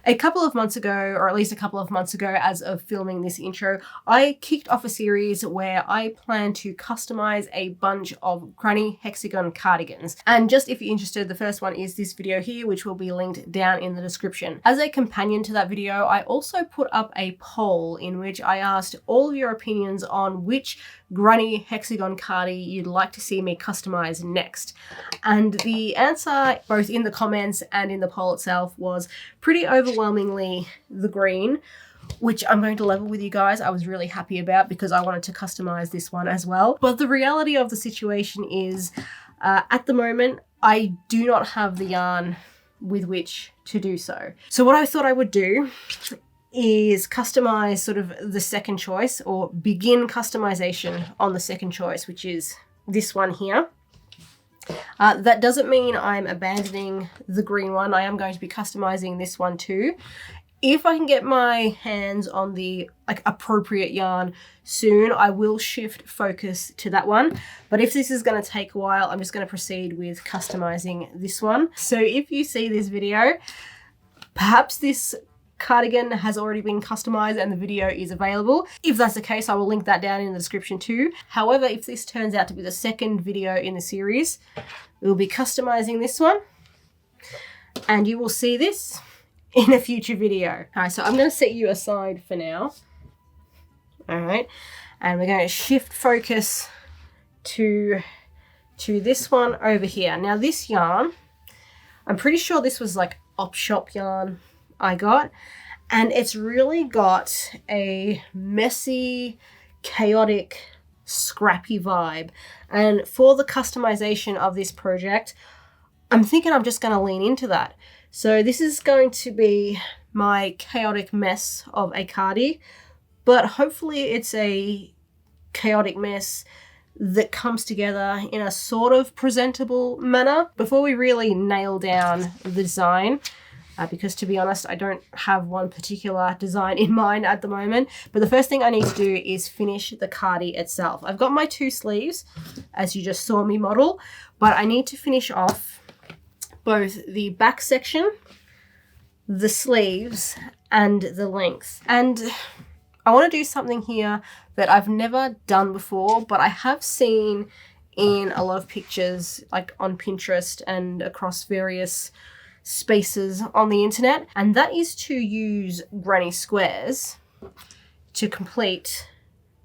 A couple of months ago, or at least a couple of months ago as of filming this intro, I kicked off a series where I plan to customize a bunch of granny hexagon cardigans. And just if you're interested, the first one is this video here, which will be linked down in the description. As a companion to that video, I also put up a poll in which I asked all of your opinions on which granny hexagon cardi you'd like to see me customize next. And the answer, both in the comments and in the poll itself, was pretty overwhelmingly the green, which I'm going to level with you guys. I was really happy about because I wanted to customize this one as well. But the reality of the situation is, at the moment, I do not have the yarn with which to do so. So what I thought I would do is customize sort of the second choice, or begin customization on the second choice, which is this one here. That doesn't mean I'm abandoning the green one. I am going to be customizing this one too. If I can get my hands on the appropriate yarn soon, I will shift focus to that one. But if this is going to take a while, I'm just going to proceed with customizing this one. So if you see this video, perhaps this cardigan has already been customized and the video is available. If that's the case, I will link that down in the description too. However, if this turns out to be the second video in the series, we'll be customizing this one and you will see this in a future video. All right, so I'm going to set you aside for now. All right, and we're going to shift focus to this one over here. Now this yarn, I'm pretty sure this was like op shop yarn I got, and it's really got a messy, chaotic, scrappy vibe. And for the customization of this project, I'm thinking I'm just going to lean into that. So this is going to be my chaotic mess of a cardi, but hopefully it's a chaotic mess that comes together in a sort of presentable manner. Before we really nail down the design, because to be honest, I don't have one particular design in mind at the moment. But the first thing I need to do is finish the cardi itself. I've got my 2 sleeves, as you just saw me model, but I need to finish off both the back section, the sleeves, and the length. And I want to do something here that I've never done before, but I have seen in a lot of pictures, like on Pinterest and across various spaces on the internet, and that is to use granny squares to complete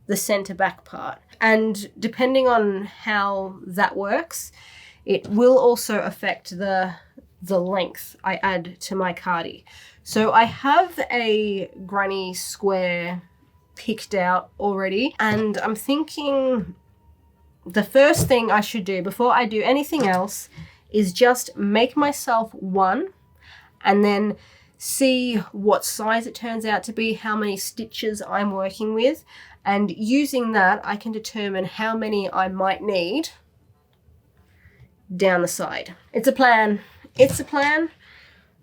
the center back part. And depending on how that works, it will also affect the length I add to my cardi. So I have a granny square picked out already, and I'm thinking the first thing I should do before I do anything else is just make myself one and then see what size it turns out to be, how many stitches I'm working with, and using that I can determine how many I might need down the side. It's a plan. It's a plan.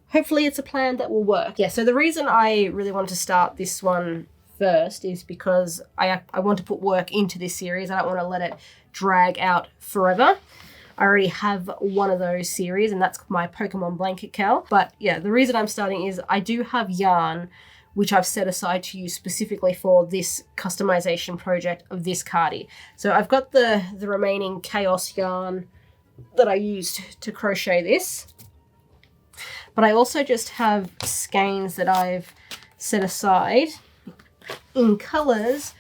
Hopefully it's a plan that will work. Yeah, so the reason I really wanted to start this one first is because I want to put work into this series. I don't want to let it drag out forever. I already have one of those series, and that's my Pokemon blanket cowl. But yeah, the reason I'm starting is I do have yarn which I've set aside to use specifically for this customization project of this cardi. So I've got the remaining chaos yarn that I used to crochet this, but I also just have skeins that I've set aside in colors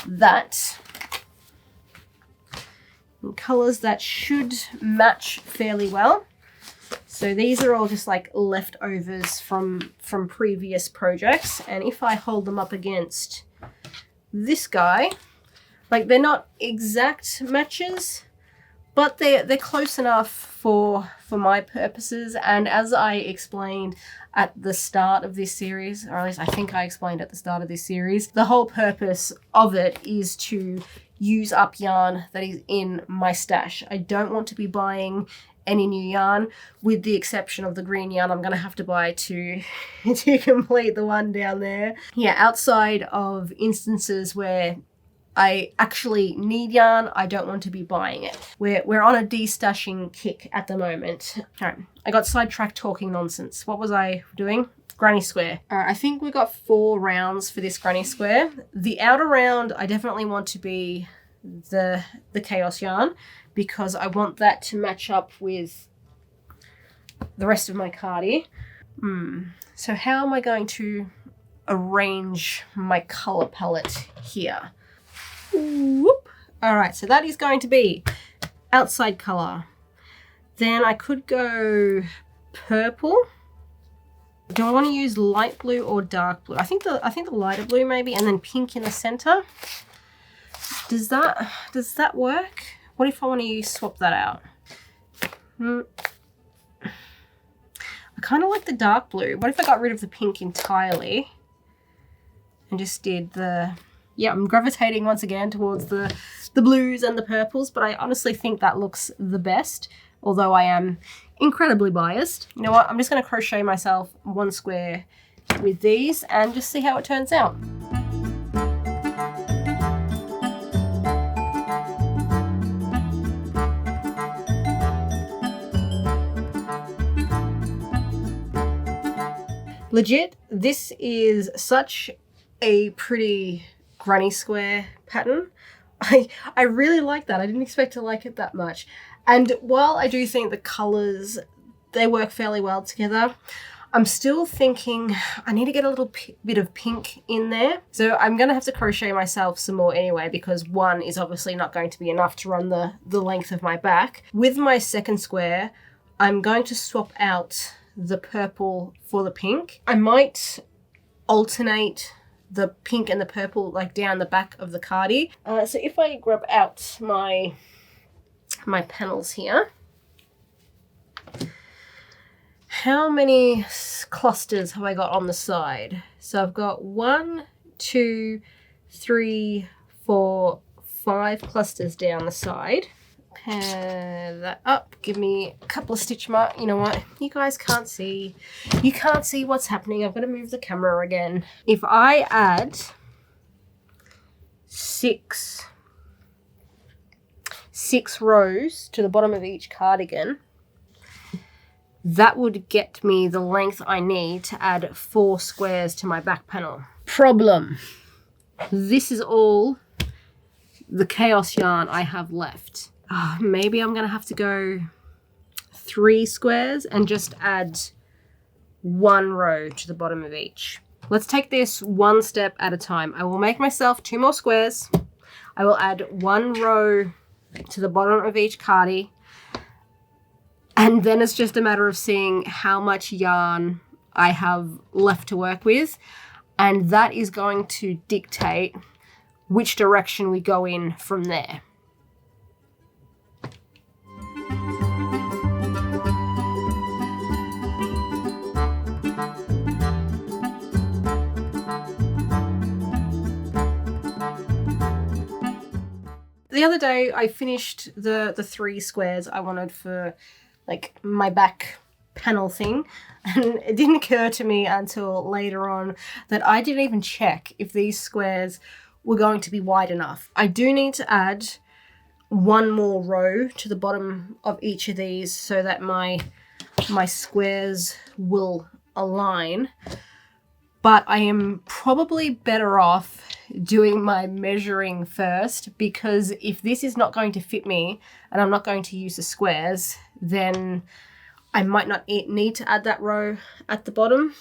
that should match fairly well. So these are all just like leftovers from previous projects, and if I hold them up against this guy, like they're not exact matches, but they're close enough for my purposes. And as I explained at the start of this series, or at least I think I explained at the start of this series, the whole purpose of it is to use up yarn that is in my stash. I don't want to be buying any new yarn, with the exception of the green yarn I'm going to have to buy to complete the one down there. Yeah, outside of instances where I actually need yarn, I don't want to be buying it. We're on a destashing kick at the moment. All right, I got sidetracked talking nonsense. What was I doing? granny square. All right, I think we've got 4 rounds for this granny square. The outer round, I definitely want to be the chaos yarn because I want that to match up with the rest of my cardi. So how am I going to arrange my color palette here? Whoop. All right, so that is going to be outside color. Then I could go purple. Do I want to use light blue or dark blue? I think the lighter blue maybe, and then pink in the center. Does that work? What if I want to swap that out? I kind of like the dark blue. What if I got rid of the pink entirely and just did the... Yeah, I'm gravitating once again towards the blues and the purples, but I honestly think that looks the best, although I am incredibly biased. You know what? I'm just going to crochet myself 1 square with these and just see how it turns out. Legit, this is such a pretty granny square pattern. I really like that. I didn't expect to like it that much. And while I do think the colors, they work fairly well together, I'm still thinking I need to get a little bit of pink in there. So I'm going to have to crochet myself some more anyway, because 1 is obviously not going to be enough to run the length of my back. With my second square, I'm going to swap out the purple for the pink. I might alternate the pink and the purple like down the back of the cardi. So if I grab out my panels here, how many clusters have I got on the side? So I've got 1, 2, 3, 4, 5 clusters down the side. Pair that up, give me a couple of stitch marks. You know what, you guys can't see. You can't see what's happening. I've got to move the camera again. If I add 6 rows to the bottom of each cardigan, that would get me the length I need to add 4 squares to my back panel. Problem. This is all the chaos yarn I have left. Maybe I'm going to have to go 3 squares and just add 1 row to the bottom of each. Let's take this 1 step at a time. I will make myself 2 more squares. I will add 1 row to the bottom of each cardi. And then it's just a matter of seeing how much yarn I have left to work with. And that is going to dictate which direction we go in from there. The other day I finished the 3 squares I wanted for like my back panel thing, and it didn't occur to me until later on that I didn't even check if these squares were going to be wide enough. I do need to add 1 more row to the bottom of each of these so that my squares will align, but I am probably better off doing my measuring first, because if this is not going to fit me and I'm not going to use the squares, then I might not need to add that row at the bottom.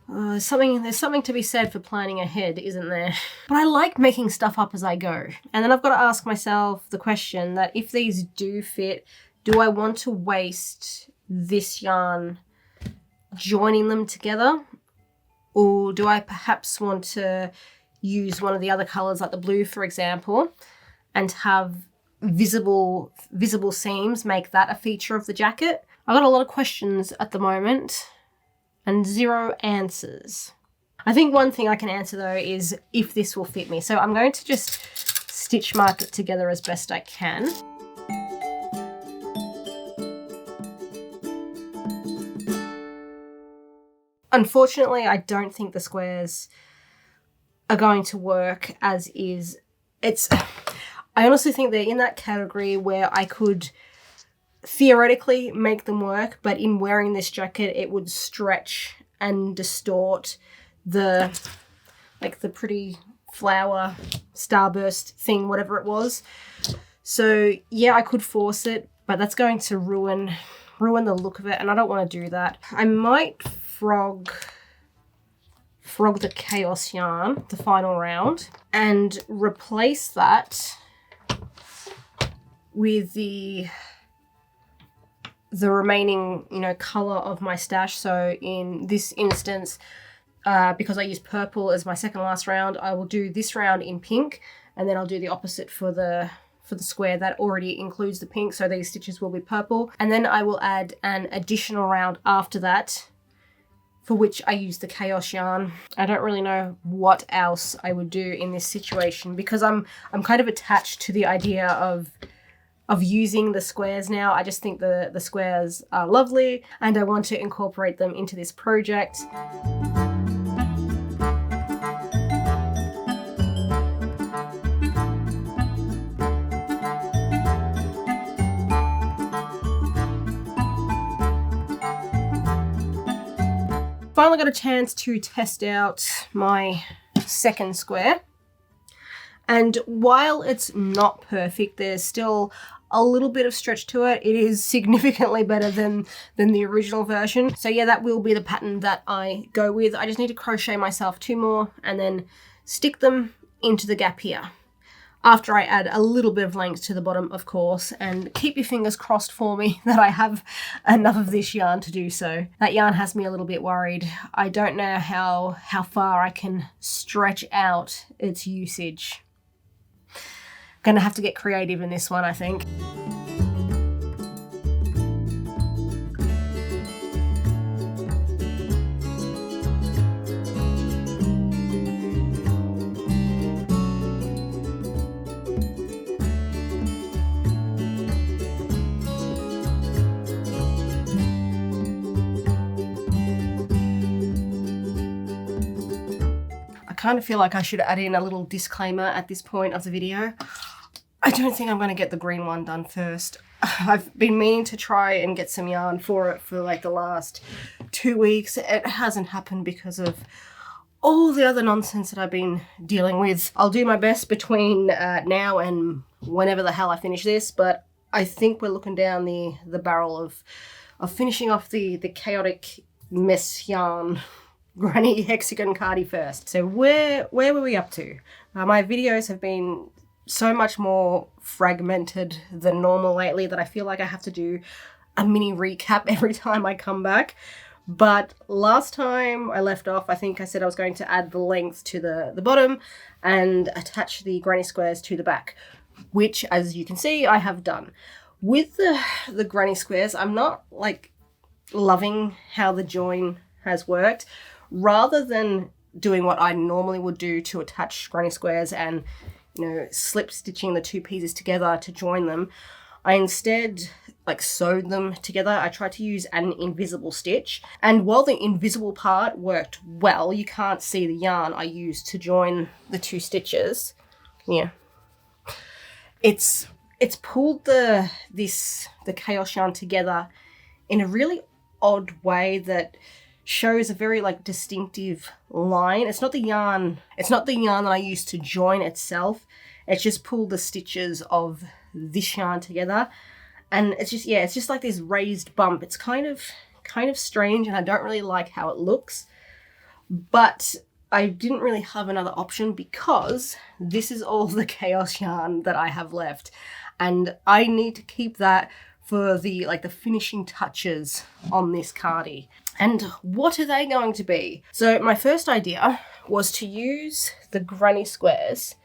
There's something to be said for planning ahead, isn't there? But I like making stuff up as I go. And then I've got to ask myself the question that if these do fit, do I want to waste this yarn joining them together? Or do I perhaps want to use one of the other colors, like the blue, for example, and have visible seams, make that a feature of the jacket? I've got a lot of questions at the moment and 0 answers. I think one thing I can answer though is if this will fit me. So I'm going to just stitch mark it together as best I can. Unfortunately, I don't think the squares are going to work as is. I honestly think they're in that category where I could theoretically make them work, but in wearing this jacket, it would stretch and distort the pretty flower starburst thing, whatever it was. So yeah, I could force it, but that's going to ruin the look of it, and I don't want to do that. I might frog the Chaos yarn, the final round, and replace that with the remaining, color of my stash. So in this instance, because I used purple as my second last round, I will do this round in pink, and then I'll do the opposite for the square that already includes the pink. So these stitches will be purple, and then I will add an additional round after that, for which I use the Chaos yarn. I don't really know what else I would do in this situation, because I'm kind of attached to the idea of using the squares now. I just think the squares are lovely, and I want to incorporate them into this project. Finally got a chance to test out my second square, and while it's not perfect, there's still a little bit of stretch to it. It is significantly better than the original version. So yeah, that will be the pattern that I go with. I just need to crochet myself 2 more and then stick them into the gap here, after I add a little bit of length to the bottom, of course, and keep your fingers crossed for me that I have enough of this yarn to do so. That yarn has me a little bit worried. I don't know how far I can stretch out its usage. Gonna have to get creative in this one, I think. I kind of feel like I should add in a little disclaimer at this point of the video. I don't think I'm going to get the green one done first. I've been meaning to try and get some yarn for it for like the last 2 weeks. It hasn't happened because of all the other nonsense that I've been dealing with. I'll do my best between now and whenever the hell I finish this, but I think we're looking down the barrel of finishing off the chaotic mess yarn granny hexagon Cardi first. So where were we up to? My videos have been so much more fragmented than normal lately that I feel like I have to do a mini recap every time I come back. But last time I left off, I think I said I was going to add the length to the bottom and attach the granny squares to the back, which, as you can see, I have done. With the granny squares, I'm not like loving how the join has worked. Rather than doing what I normally would do to attach granny squares and, slip stitching the 2 pieces together to join them, I instead sewed them together. I tried to use an invisible stitch, and while the invisible part worked well, you can't see the yarn I used to join the 2 stitches. Yeah, it's pulled the chaos yarn together in a really odd way that shows a very distinctive line. It's not the yarn that I used to join itself. It's just pulled the stitches of this yarn together, and it's just like this raised bump. It's kind of strange, and I don't really like how it looks, but I didn't really have another option because this is all the chaos yarn that I have left, and I need to keep that for the finishing touches on this Cardi. And what are they going to be? So my first idea was to use the granny squares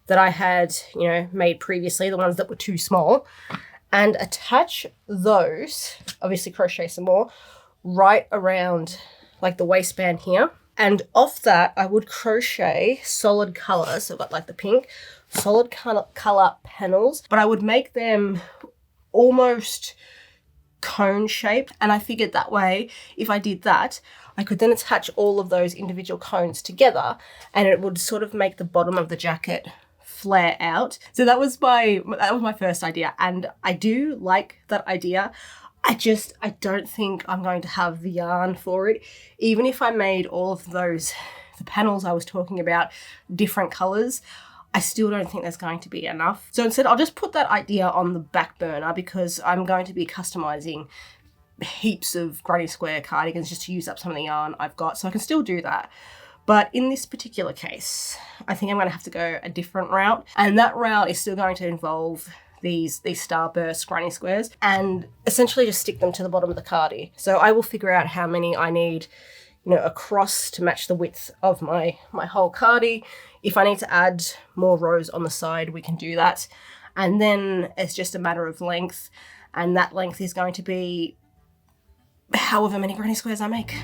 that I had, made previously, the ones that were too small, and attach those, obviously crochet some more, right around the waistband here. And off that, I would crochet solid colors. So I've got the pink, solid color panels, but I would make them almost cone shaped, and I figured that way if I did that I could then attach all of those individual cones together and it would sort of make the bottom of the jacket flare out. So that was my first idea, and I do like that idea. I don't think I'm going to have the yarn for it. Even if I made all of the panels I was talking about different colors, I still don't think there's going to be enough. So instead, I'll just put that idea on the back burner because I'm going to be customizing heaps of granny square cardigans just to use up some of the yarn I've got. So I can still do that. But in this particular case, I think I'm going to have to go a different route. And that route is still going to involve these starburst granny squares and essentially just stick them to the bottom of the cardi. So I will figure out how many I need, across to match the width of my whole cardi. If I need to add more rows on the side, we can do that. And then it's just a matter of length. And that length is going to be however many granny squares I make.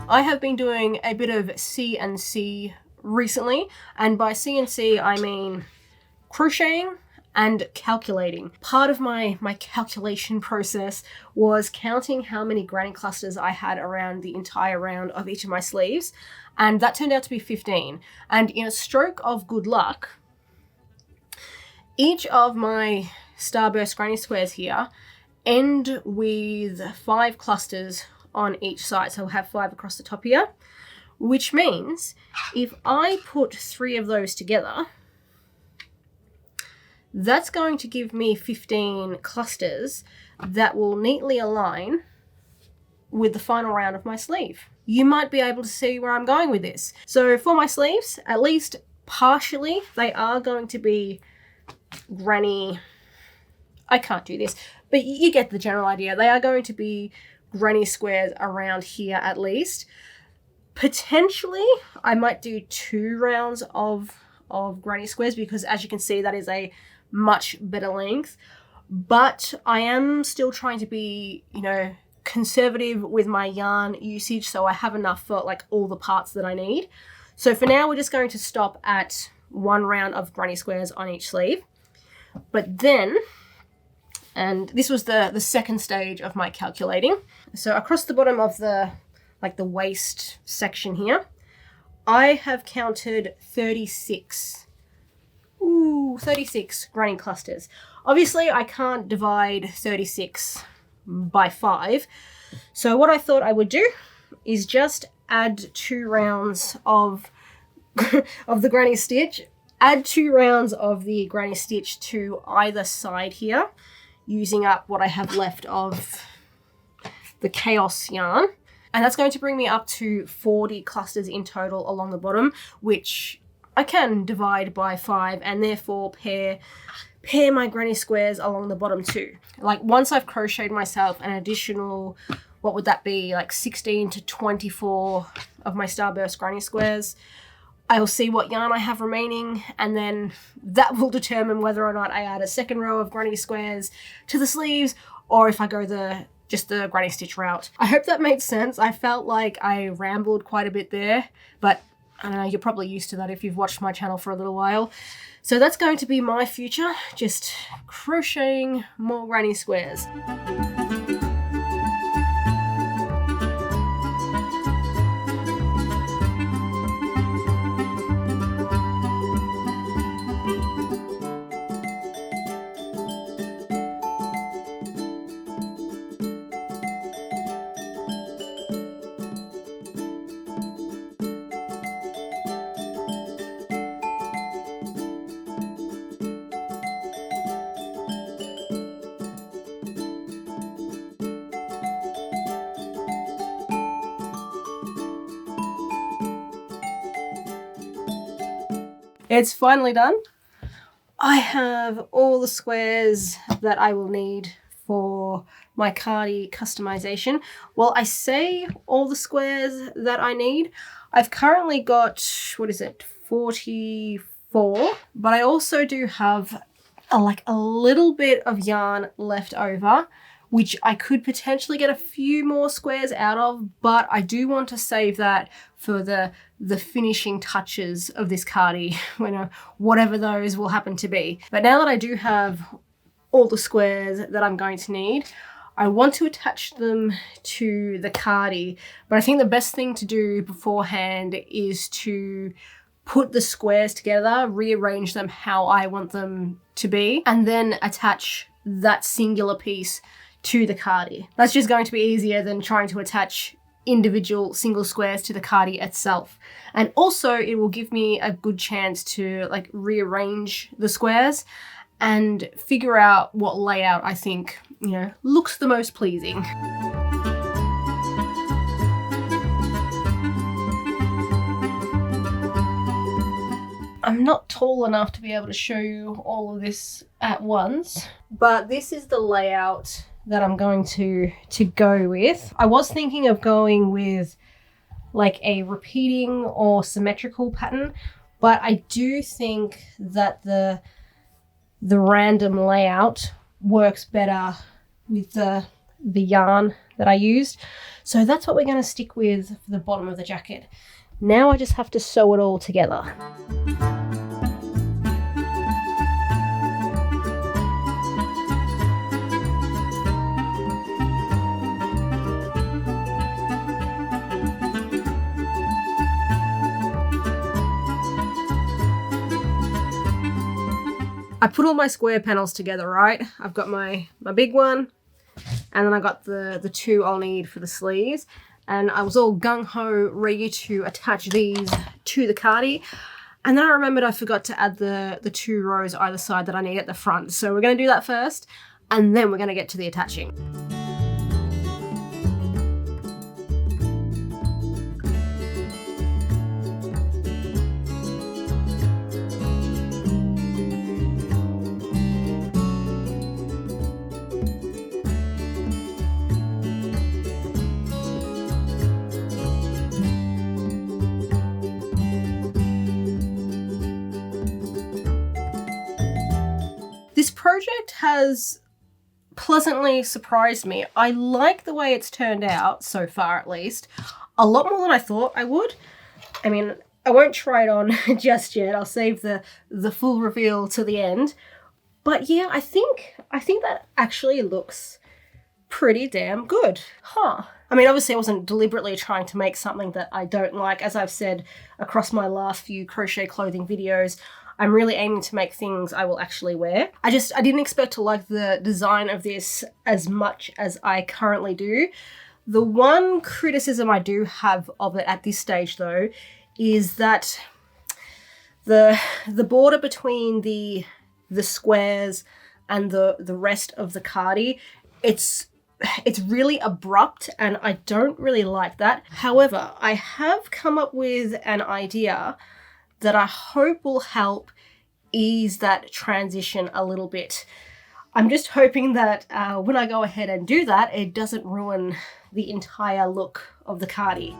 I have been doing a bit of CNC recently, and by CNC I mean crocheting and calculating. Part of my calculation process was counting how many granny clusters I had around the entire round of each of my sleeves, and that turned out to be 15. And in a stroke of good luck, each of my starburst granny squares here end with 5 clusters on each side. So I'll have 5 across the top here, which means if I put 3 of those together, that's going to give me 15 clusters that will neatly align with the final round of my sleeve. You might be able to see where I'm going with this. So for my sleeves, at least partially, they are going to be granny. I can't do this, but you get the general idea. They are going to be granny squares around here at least. Potentially, I might do 2 rounds of granny squares because, as you can see, that is a much better length. But I am still trying to be, conservative with my yarn usage, so I have enough for like all the parts that I need. So for now, we're just going to stop at 1 round of granny squares on each sleeve. But then, and this was the second stage of my calculating. So across the bottom of the waist section here, I have counted 36 granny clusters. Obviously, I can't divide 36 by 5. So what I thought I would do is just add 2 rounds of the granny stitch. Add 2 rounds of the granny stitch to either side here, using up what I have left of the chaos yarn. And that's going to bring me up to 40 clusters in total along the bottom, which I can divide by 5 and therefore pair my granny squares along the bottom too. Like once I've crocheted myself an additional, what would that be, like 16 to 24 of my starburst granny squares, I'll see what yarn I have remaining, and then that will determine whether or not I add a second row of granny squares to the sleeves, or if I go just the granny stitch route. I hope that made sense. I felt like I rambled quite a bit there, but I don't know, you're probably used to that if you've watched my channel for a little while. So that's going to be my future, just crocheting more granny squares. It's finally done. I have all the squares that I will need for my Cardi customization. Well, I say all the squares that I need. I've currently got, 44, but I also do have a little bit of yarn left over, which I could potentially get a few more squares out of, but I do want to save that for the finishing touches of this Cardi, whatever those will happen to be. But now that I do have all the squares that I'm going to need, I want to attach them to the Cardi, but I think the best thing to do beforehand is to put the squares together, rearrange them how I want them to be, and then attach that singular piece to the Cardi. That's just going to be easier than trying to attach individual single squares to the Cardi itself. And also it will give me a good chance to like rearrange the squares and figure out what layout I think, looks the most pleasing. I'm not tall enough to be able to show you all of this at once, but this is the layout that I'm going to go with. I was thinking of going with like a repeating or symmetrical pattern, but I do think that the random layout works better with the yarn that I used. So that's what we're going to stick with for the bottom of the jacket. Now I just have to sew it all together. I put all my square panels together, right? I've got my big one, and then I got the two I'll need for the sleeves. And I was all gung-ho ready to attach these to the Cardi. And then I remembered I forgot to add the two rows either side that I need at the front. So we're going to do that first, and then we're going to get to the attaching. This project has pleasantly surprised me. I like the way it's turned out so far, at least. A lot more than I thought I would. I mean, I won't try it on just yet. I'll save the full reveal to the end. But yeah, I think that actually looks pretty damn good. Huh. I mean, obviously I wasn't deliberately trying to make something that I don't like. As I've said across my last few crochet clothing videos, I'm really aiming to make things I will actually wear. I didn't expect to like the design of this as much as I currently do. The one criticism I do have of it at this stage though is that the border between the squares and the rest of the Cardi, it's really abrupt and I don't really like that. However, I have come up with an idea that I hope will help ease that transition a little bit. I'm just hoping that when I go ahead and do that, it doesn't ruin the entire look of the Cardi.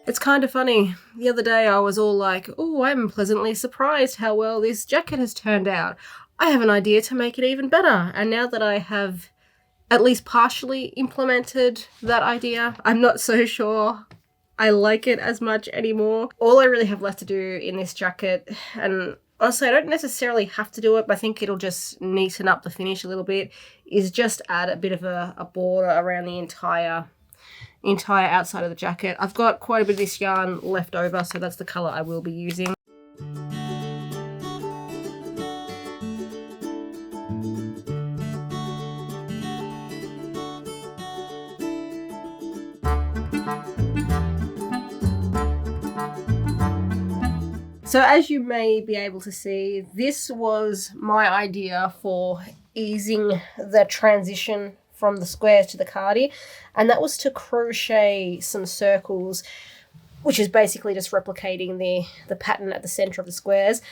It's kind of funny. The other day I was all like, oh, I'm pleasantly surprised how well this jacket has turned out. I have an idea to make it even better. And now that I have at least partially implemented that idea, I'm not so sure I like it as much anymore. All I really have left to do in this jacket, and honestly I don't necessarily have to do it, but I think it'll just neaten up the finish a little bit, is just add a bit of a border around the entire outside of the jacket. I've got quite a bit of this yarn left over, so that's the colour I will be using. So as you may be able to see, this was my idea for easing the transition from the squares to the Cardi, and that was to crochet some circles, which is basically just replicating the pattern at the center of the squares,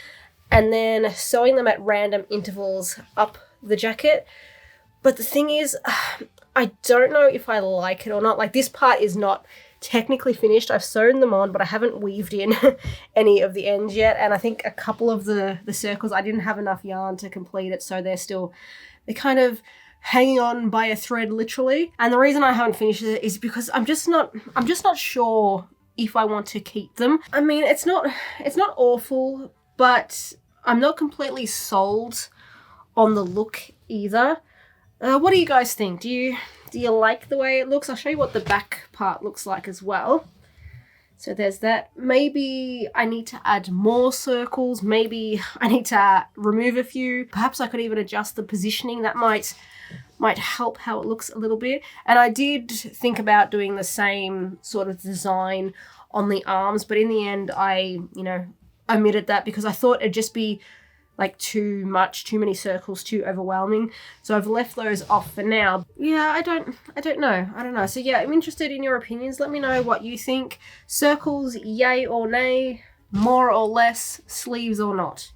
and then sewing them at random intervals up the jacket. But the thing is, I don't know if I like it or not. Like, this part is not technically finished. I've sewn them on, but I haven't weaved in any of the ends yet, and I think a couple of the circles I didn't have enough yarn to complete it, so they're kind of hanging on by a thread, literally. And the reason I haven't finished it is because I'm just not sure if I want to keep them. I mean, it's not awful, but I'm not completely sold on the look either. What do you guys think? Do you like the way it looks? I'll show you what the back part looks like as well. So there's that. Maybe I need to add more circles. Maybe I need to remove a few. Perhaps I could even adjust the positioning. That might help how it looks a little bit. And I did think about doing the same sort of design on the arms, but in the end I, omitted that because I thought it'd just be like too many circles, too overwhelming. So I've left those off for now. Yeah, I don't know. So yeah, I'm interested in your opinions. Let me know what you think. Circles, yay or nay, more or less, sleeves or not.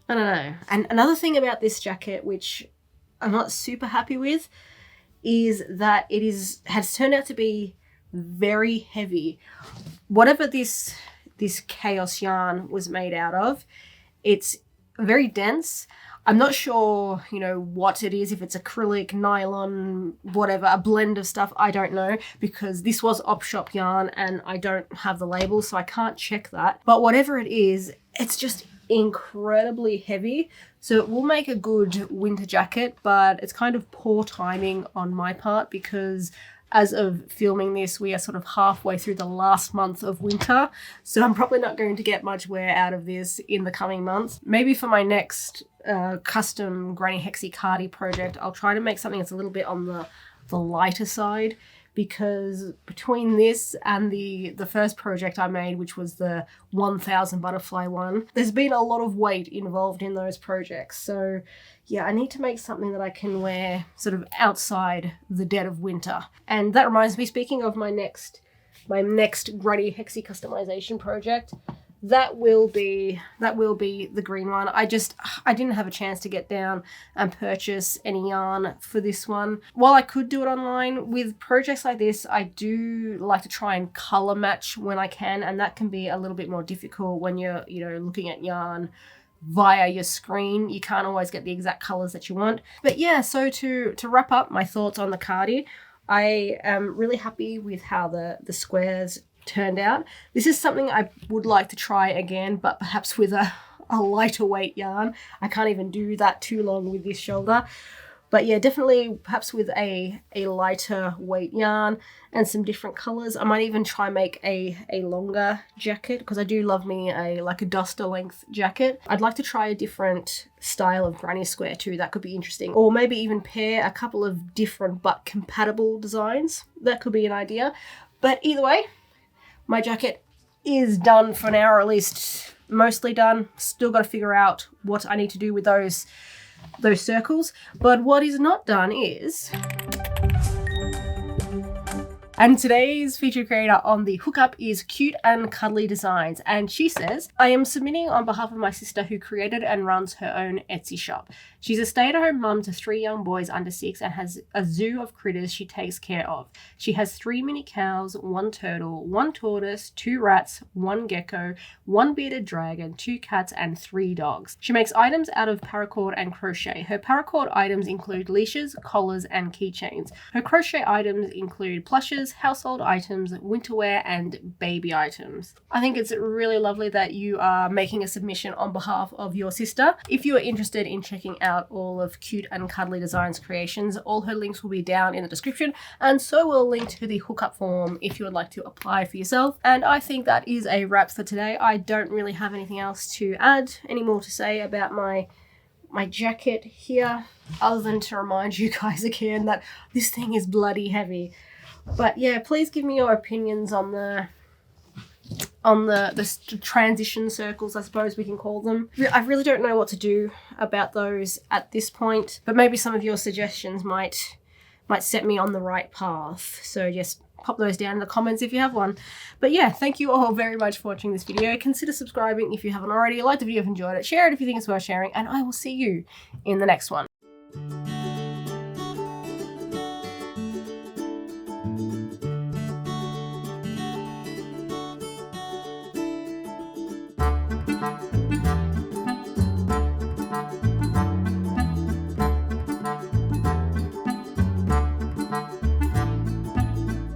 I don't know. And another thing about this jacket, which I'm not super happy with, is that it has turned out to be very heavy. Whatever this chaos yarn was made out of, it's very dense. I'm not sure, what it is, if it's acrylic, nylon, whatever, a blend of stuff, I don't know, because this was op shop yarn and I don't have the label, so I can't check that. But whatever it is, it's just incredibly heavy. So it will make a good winter jacket, but it's kind of poor timing on my part because as of filming this, we are sort of halfway through the last month of winter. So I'm probably not going to get much wear out of this in the coming months. Maybe for my next custom Granny Hexi Cardi project, I'll try to make something that's a little bit on the lighter side, because between this and the first project I made, which was the 1000 butterfly one, there's been a lot of weight involved in those projects. So yeah, I need to make something that I can wear sort of outside the dead of winter. And that reminds me, speaking of my next Granny Hexi customization project, that will be the green one. I didn't have a chance to get down and purchase any yarn for this one. While I could do it online, with projects like this, I do like to try and color match when I can, and that can be a little bit more difficult when you're, looking at yarn via your screen. You can't always get the exact colors that you want. But yeah, so to wrap up my thoughts on the Cardi, I am really happy with how the squares turned out. This is something I would like to try again, but perhaps with a lighter weight yarn. I can't even do that too long with this shoulder. But yeah, definitely perhaps with a lighter weight yarn and some different colors. I might even try make a longer jacket, because I do love me a duster length jacket. I'd like to try a different style of granny square too. That could be interesting. Or maybe even pair a couple of different but compatible designs. That could be an idea. But either way, my jacket is done for now, or at least mostly done. Still got to figure out what I need to do with those circles. But what is not done is... And today's featured creator on the hookup is Cute and Cuddly Designs, and she says, I am submitting on behalf of my sister who created and runs her own Etsy shop. She's a stay-at-home mum to 3 young boys under 6 and has a zoo of critters she takes care of. She has 3 mini cows, 1 turtle, 1 tortoise, 2 rats, 1 gecko, 1 bearded dragon, 2 cats, and 3 dogs. She makes items out of paracord and crochet. Her paracord items include leashes, collars, and keychains. Her crochet items include plushes, household items, winter wear, and baby items. I think it's really lovely that you are making a submission on behalf of your sister. If you are interested in checking out all of Cute and Cuddly Designs creations, all her links will be down in the description, and so will a link to the hookup form if you would like to apply for yourself. And I think that is a wrap for today. I don't really have anything else to add, any more to say about my jacket here, other than to remind you guys again that this thing is bloody heavy. But yeah, please give me your opinions on the on the transition circles, I suppose we can call them. I really don't know what to do about those at this point, but maybe some of your suggestions might set me on the right path. So just pop those down in the comments if you have one. But yeah, thank you all very much for watching this video. Consider subscribing if you haven't already. Like the video if you enjoyed it. Share it if you think it's worth sharing. And I will see you in the next one.